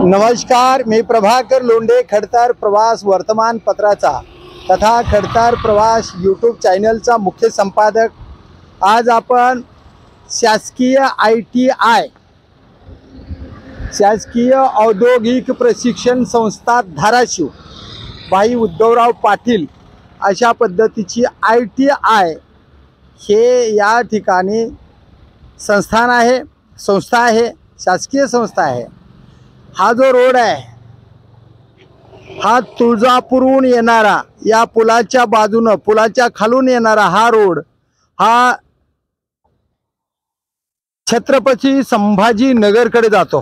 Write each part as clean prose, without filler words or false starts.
नमस्कार, मी प्रभाकर लोंढे, खडतर प्रवास वर्तमानपत्राचा तथा खडतर प्रवास यूट्यूब चॅनलचा मुख्य संपादक। आज आपण शासकीय ITI शासकीय औद्योगिक प्रशिक्षण संस्था धाराशिव भाई उद्धवराव पाटील अशा पद्धतीची ITI हे या ठिकाणी संस्था आहे, शासकीय संस्था आहे। हा जो रोड आहे हा तुळजापूरहून येणारा, या पुलाच्या बाजूने पुलाच्या खालून येणारा हा रोड हा छत्रपती संभाजी नगरकडे जातो।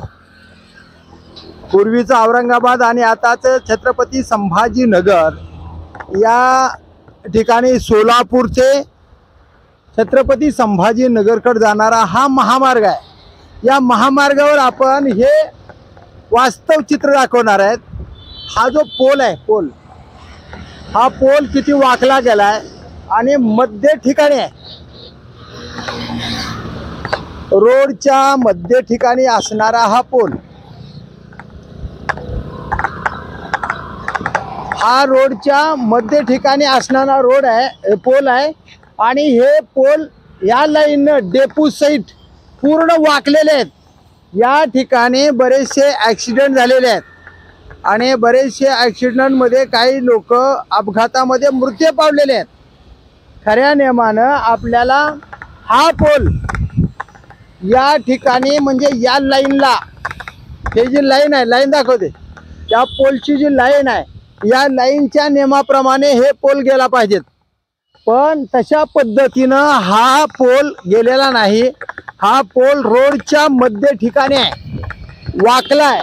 पूर्वीचा औरंगाबाद आणि आताच छत्रपती संभाजी नगर या ठिकाणी सोलापूर ते छत्रपती संभाजी नगरकडे जाणारा हा महामार्ग आहे। या महामार्गावर आपण हे वास्तव चित्र दाखवणार आहेत। हा जो पोल आहे, हा पोल किती वाकला गेलाय आणि मध्य ठिकाणी आहे, रोडच्या मध्य ठिकाणी असणारा हा पोल, हा रोडच्या मध्य ठिकाणी असणारा पोल आहे। आणि हे पोल या लाईन डेपू सहित पूर्ण वाकलेले आहेत। या ठिकाणी बरेचसे ॲक्सिडेंट झालेले आहेत आणि बरेचसे ॲक्सिडेंटमध्ये काही लोक अपघातामध्ये मृत्यू पावलेले आहेत। खऱ्या नियमानं आपल्याला हा पोल या ठिकाणी म्हणजे या लाईनला, हे जी लाईन आहे, लाईन दाखवते, या पोलची जी लाईन आहे या लाईनच्या नियमाप्रमाणे हे पोल गेला पाहिजेत, पण तशा पद्धतीनं हा पोल गेलेला नाही। हा पोल रोडच्या मध्य ठिकाणी आहे, वाकलाय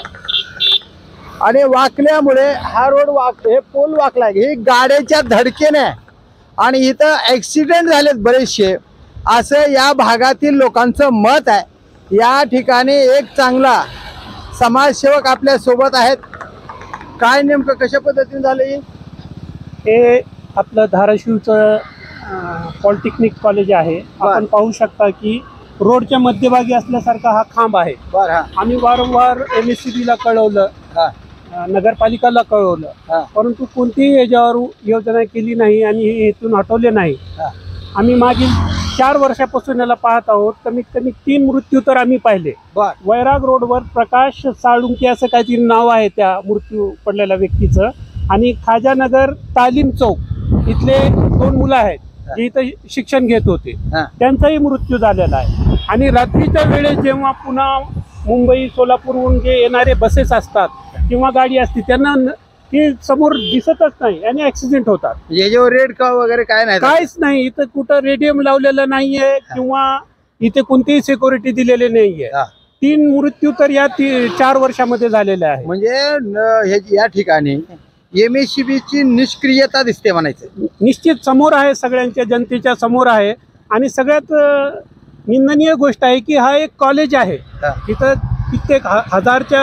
आणि वाकल्यामुळे हा रोड हे पोल वाकलाय, हे गाड्याच्या धडकेने आणि इथं ॲक्सिडेंट झालेत बरेचसे, असं या भागातील लोकांचं मत आहे। या ठिकाणी एक चांगला समाजसेवक आपल्या सोबत आहेत। काय नेमकं कशा पद्धतीने झालं? हे आपलं धाराशिवचं पॉलिटेक्निक कॉलेज आहे। आपण पाहू शकता की रोडच्या मध्यभागी असल्यासारखा हा खांब आहे। आम्ही वारंवार MSCB ला कळवलं, नगरपालिकाला कळवलं, परंतु कोणतीही याच्यावर योजना केली नाही आणि हे इथून हटवले नाही। आम्ही मागील 4 वर्षापासून याला पाहत आहोत। कमीत कमी 3 मृत्यू तर आम्ही पाहिले। वैराग रोडवर प्रकाश साळुंके असं काहीतरी नाव आहे त्या मृत्यू पडलेल्या व्यक्तीचं, आणि खाजानगर तालीम चौक इथले 2 मुलं आहेत जे इथं शिक्षण घेत होते, त्यांचाही मृत्यू झालेला आहे। आणि रात्रीच्या वेळेस जेव्हा पुन्हा मुंबई सोलापूरहून जे येणारे बसेस असतात किंवा गाडी असते त्यांना ती समोर दिसतच नाही आणि ॲक्सिडेंट होतात। याच्यावर रेड का वगैरे काय नाही, काहीच नाही। इथं कुठं रेडियम लावलेलं नाहीये किंवा इथे कोणतीही सिक्युरिटी दिलेली नाहीये। 3 मृत्यू तर या 4 वर्षामध्ये झालेले आहे। म्हणजे या ठिकाणी MSCB ची निष्क्रियता दिसते म्हणायचं। निश्चित समोर आहे, सगळ्यांच्या जनतेच्या समोर आहे। आणि सगळ्यात निंदनीय गोष्ट आहे की हा एक कॉलेज आहे, इथं कित्येक हजारच्या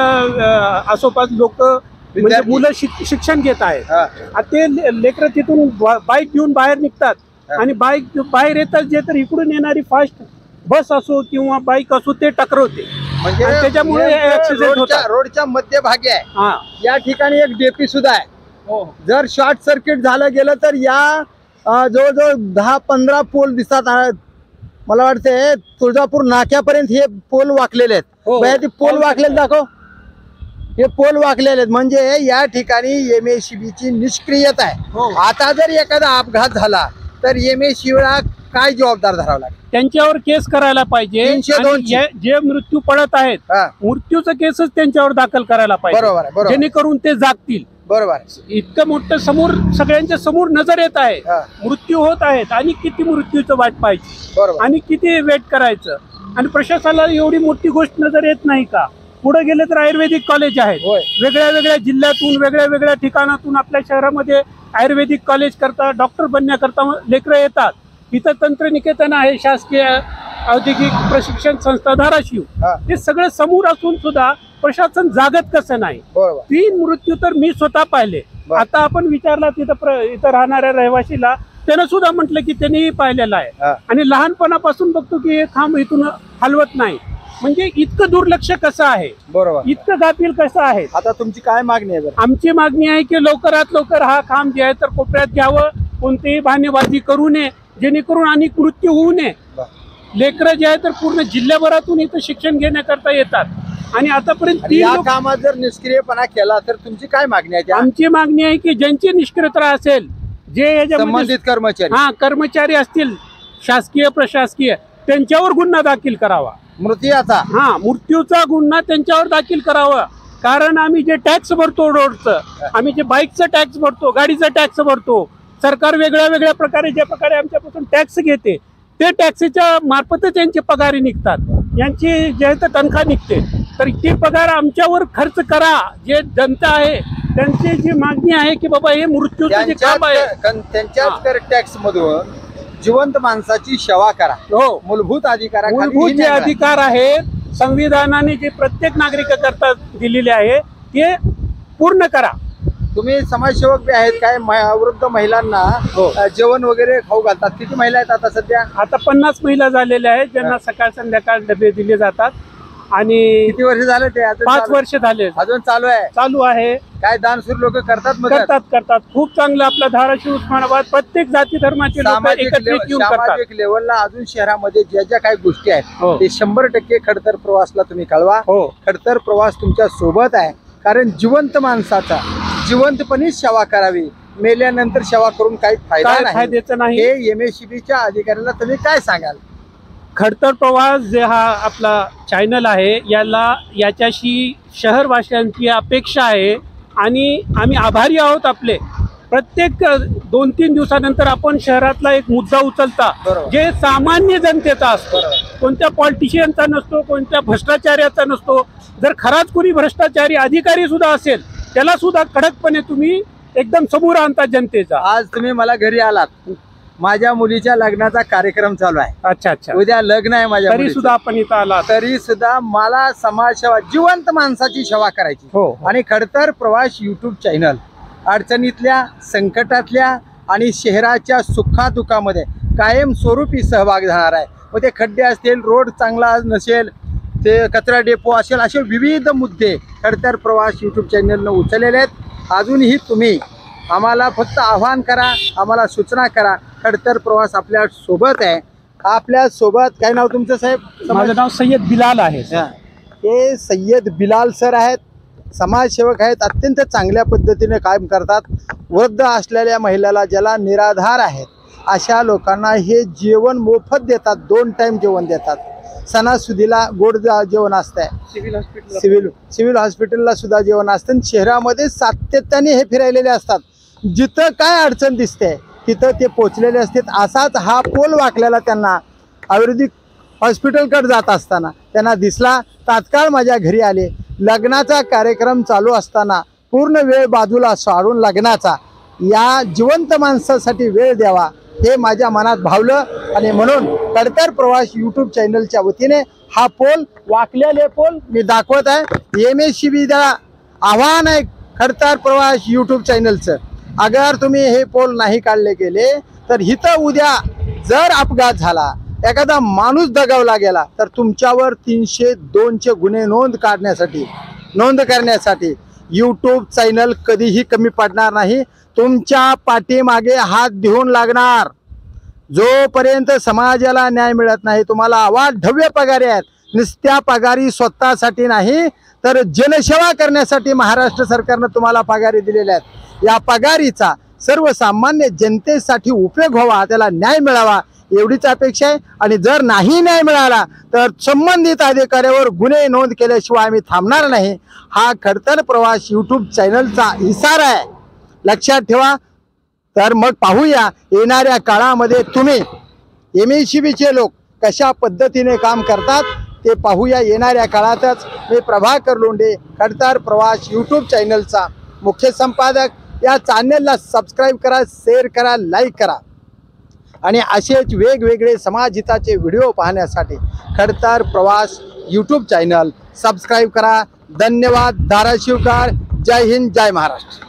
आसोपास लोक म्हणजे मुलं शिक्षण घेत आहेत। ते लेकरं तिथून बाईक घेऊन बाहेर निघतात आणि बाईक बाहेर येतात जे तर इकडून येणारी फास्ट बस असो किंवा बाईक असो ते टकरवते, म्हणजे त्याच्यामुळे रोडच्या मध्यभागी आहे। या ठिकाणी एक डेपी सुद्धा आहे। जर शॉर्ट सर्किट झालं गेलं तर या जवळजवळ 10-15 पोल दिसतात आहेत। मला वाटते तुळजापूर नाक्यापर्यंत हे पोल वाकलेले आहेत। ते पोल वाकलेले दाखव, हे पोल वाकलेले आहेत, म्हणजे या ठिकाणी MSCB ची निष्क्रियता आहे। आता जर एखादा अपघात झाला तर MSCB ला काय जबाबदार धरावं लागेल? त्यांच्यावर केस करायला पाहिजे। 302 जे मृत्यू पडत आहेत मृत्यूचं केसच त्यांच्यावर दाखल करायला पाहिजे, बरोबर, जेणेकरून ते जागतील। बरोबर, इतकं मोठं समोर सगळ्यांच्या समोर नजर येत आहे, मृत्यू होत आहेत आणि किती मृत्यूचं वाट पाहिजे आणि किती वेट करायचं, आणि प्रशासनाला एवढी मोठी गोष्ट नजर येत नाही का? पुढे गेले तर आयुर्वेदिक कॉलेज आहेत, वेगळ्या वेगळ्या जिल्ह्यातून वेगळ्या वेगळ्या ठिकाणातून आपल्या शहरामध्ये आयुर्वेदिक कॉलेज करता, डॉक्टर बनण्याकरता लेकरं येतात। इथं तंत्रनिकेतन आहे, शासकीय औद्योगिक प्रशिक्षण संस्था धाराशिव, हे सगळं समोर असून सुद्धा प्रशासन जागत कसं नाही? 3 मृत्यू तर मी स्वतः पाहिले। आता आपण विचारला इथं राहणाऱ्या रहिवासीला, त्यानं सुद्धा म्हटलं की त्यांनी पाहिलेलं आहे। आणि लहानपणापासून बघतो की हे खांब इथून हलवत नाही, म्हणजे इतकं दुर्लक्ष कसं आहे, बरोबर, इतकं गाफील कसं आहे. आता तुमची काय मागणी आहे बरं? आमची मागणी आहे की लवकरात लवकर हा खांब जे आहे तर कोपऱ्यात घ्यावं, कोणतीही भानेबाजी करू नये, जेणेकरून अनेक मृत्यू होऊ नये. लेकरं जे आहे तर पूर्ण जिल्ह्याभरातून इथं शिक्षण घेण्याकरता येतात आणि आतापर्यंत आणि या कामात जर निष्क्रियपणा केला तर तुमची काय मागणी आहे? आमची मागणी आहे की ज्यांची निष्क्रियता असेल, जे याच्यामध्ये संबंधित कर्मचारी कर्मचारी असतील शासकीय प्रशासकीय, त्यांच्यावर गुन्हा दाखल करावा. मृत्यूचा गुन्हा त्यांच्यावर दाखल करावा. कारण आम्ही जे टॅक्स भरतो रोडचं, आम्ही जे बाईकचं टॅक्स भरतो, गाडीचा टॅक्स भरतो, सरकार वेगळ्या वेगळ्या प्रकारे ज्या प्रकारे आमच्यापासून टॅक्स घेते ते टॅक्सच्या मार्फतच यांचे पगारी निघतात, यांची जे तनखा निघते. तर ती पगार आमच्यावर खर्च करा. जे जनता आहे त्यांची जी मागणी आहे की बाबा हे मृत्यूचं जे काम आहे त्यांच्याच टॅक्स मधून जिवंत माणसाची सेवा करा. हो, मूलभूत अधिकार, मूलभूत जे अधिकार आहेत संविधानाने जे प्रत्येक नागरिकाकरता दिलेले आहे ते पूर्ण करा. तुम्ही समाजसेवक बी आहेत काय? वृद्ध महिलांना जेवण वगैरे खाऊ घालतात. किती महिला आहेत आता सध्या? आता 50 महिला झालेल्या आहेत ज्यांना सकाळ संध्याकाळ डबे दिले जातात. आणि किती वर्ष झाले ते? 5 वर्ष झाले. अजून चालू आहे. काय दानशूर लोक करतात? खूप चांगलं. आपला धाराशिव उस्मानाबाद प्रत्येक जाती धर्माचे लोक एकत्रित येऊन करतात. सामाजिक लेवलला अजून शहरामध्ये ज्या ज्या काही गोष्टी आहेत ते 100% खडतर प्रवासला तुम्ही कळवा. खडतर प्रवास तुमच्या सोबत आहे. कारण जिवंत माणसाचा जिवंतपणे सेवा करावी, मेल्यानंतर सेवा करून काही फायदा नाही. हे MSCBच्या अधिकाऱ्याला तुम्ही काय सांगाल? खडतर प्रवास जे हा आपला चॅनल आहे याच्याशी शहरवासियांची अपेक्षा आहे आणि आम्ही आभारी आहोत. आपले प्रत्येक 2-3 दिवसानंतर आपण शहरातला एक मुद्दा उचलता जे सामान्य जनतेचा असतो, कोणत्या पॉलिटिशियनचा नसतो, कोणत्या भ्रष्टाचार्याचा नसतो. जर खराच कोणी भ्रष्टाचारी अधिकारी सुद्धा असेल त्याला सुद्धा कडकपणे तुम्ही एकदम समोर आणता जनतेचा. आज तुम्ही मला घरी आलात, माझ्या मुलीच्या लग्नाचा कार्यक्रम चालू आहे. अच्छा, उद्या लग्न आहे माझ्या, तरी सुद्धा आपण इथं आला, तरी सुद्धा मला समाजसेवा, जिवंत माणसाची सेवा करायची. आणि खडतर प्रवास YouTube चॅनल अडचणीतल्या, संकटातल्या आणि शहराच्या सुखादुखामध्ये कायम स्वरूपी सहभाग झाणार आहे. मग ते खड्डे असतील, रोड चांगला नसेल, ते कचरा डेपो असेल, असे विविध मुद्दे खडतर प्रवास YouTube चॅनलनं उचललेले आहेत. अजूनही तुम्ही आम्हाला फक्त आव्हान करा, आम्हाला सूचना करा. खडतर प्रवास आपल्या सोबत आहे. आपल्या सोबत काय नाव तुमचं साहेब? माझं नाव सय्यद बिलाल आहे. हे सय्यद बिलाल सर आहेत, समाजसेवक आहेत, अत्यंत चांगल्या पद्धतीने काम करतात. वृद्ध असलेल्या महिलाला, ज्याला निराधार आहेत अशा लोकांना हे जेवण मोफत देतात. 2 टाइम जेवण देतात. सणासुदीला गोड जेवण असतंय. सिव्हिल हॉस्पिटलला सुद्धा जेवण असतं. शहरामध्ये सातत्याने हे फिरायलेले असतात. जिथं काय अडचण दिसते तिथं ते पोचलेले असतात. असाच हा पोल वाकलेला त्यांना आयुर्वेदिक हॉस्पिटलकडे जात असताना त्यांना दिसला. तात्काळ माझ्या घरी आले. लग्नाचा कार्यक्रम चालू असताना पूर्ण वेळ बाजूला सोडून लग्नाचा या जिवंत माणसासाठी वेळ द्यावा हे माझ्या मनात भावलं. आणि म्हणून खडतर प्रवास YouTube चॅनलच्या वतीने हा पोल, वाकलेले पोल मी दाखवत आहे. MSCBला आव्हान आहे खडतर प्रवास YouTube चॅनलचं, अगर तुम्ही हे पोल नाही काढले गेले तर इथं उद्या जर अपघात झाला, एखादा माणूस दगावला गेला तर तुमच्यावर 302चे गुन्हे नोंद करण्यासाठी YouTube चॅनल कधीही कमी पडणार नाही. तुमच्या पाठीमागे हात देऊन लागणार. जोपर्यंत समाजाला न्याय मिळत नाही, तुम्हाला अवाढव्य पगारी आहेत. नुसत्या पगारी स्वतःसाठी नाही तर जनसेवा करण्यासाठी महाराष्ट्र सरकारनं तुम्हाला पगारी दिलेल्या आहेत. या पगारीचा सर्वसामान्य जनतेसाठी उपयोग व्हावा, त्याला न्याय मिळावा एवढीच अपेक्षा आहे. आणि जर नाही न्याय मिळाला तर संबंधित अधिकाऱ्यावर गुन्हे नोंद केल्याशिवाय आम्ही थांबणार नाही. हा खडतर प्रवास YouTube चॅनलचा इशारा आहे, लक्षात ठेवा. तर मग पाहूया येणाऱ्या काळामध्ये तुम्ही MSCBचे लोक कशा पद्धतीने काम करतात ते पाहूया येणाऱ्या काळातच. मी प्रभाकर लोंढे, खडतर प्रवास YouTube चॅनलचा मुख्य संपादक. या चॅनलला सबस्क्राईब करा, शेअर करा, लाईक करा आणि असेच वेगवेगळे समाजहिताचे व्हिडिओ पाहण्यासाठी खडतर प्रवास YouTube चॅनल सबस्क्राईब करा. धन्यवाद. धाराशिवकर. जय हिंद, जय महाराष्ट्र.